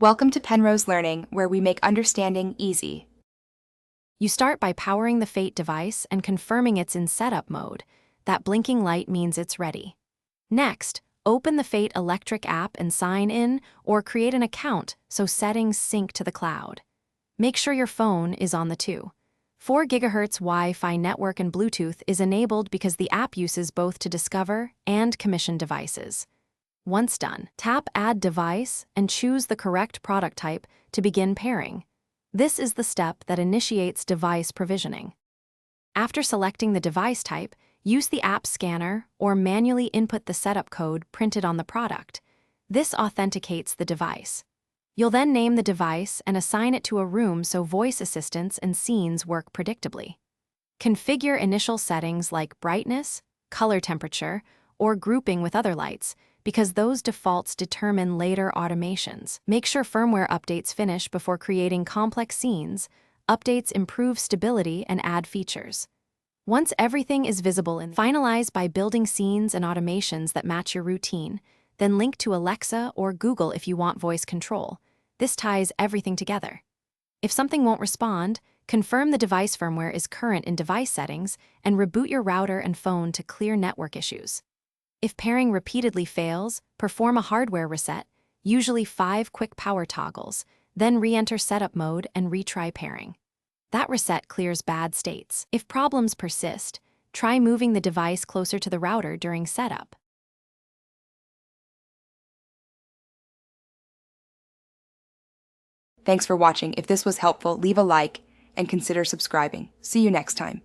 Welcome to Penrose Learning, where we make understanding easy. You start by powering the Feit device and confirming it's in setup mode. That blinking light means it's ready. Next, open the Feit Electric app and sign in or create an account so settings sync to the cloud. Make sure your phone is on the 4 GHz Wi-Fi network and Bluetooth is enabled because the app uses both to discover and commission devices. Once done, tap Add Device and choose the correct product type to begin pairing. This is the step that initiates device provisioning. After selecting the device type, use the app scanner or manually input the setup code printed on the product. This authenticates the device. You'll then name the device and assign it to a room so voice assistants and scenes work predictably. Configure initial settings like brightness, color temperature, or grouping with other lights, because those defaults determine later automations. Make sure firmware updates finish before creating complex scenes. Updates improve stability and add features. Once everything is visible, finalize by building scenes and automations that match your routine, then link to Alexa or Google if you want voice control. This ties everything together. If something won't respond, confirm the device firmware is current in device settings and reboot your router and phone to clear network issues. If pairing repeatedly fails, perform a hardware reset, usually 5 quick power toggles, then re-enter setup mode and retry pairing. That reset clears bad states. If problems persist, try moving the device closer to the router during setup. Thanks for watching. If this was helpful, leave a like and consider subscribing. See you next time.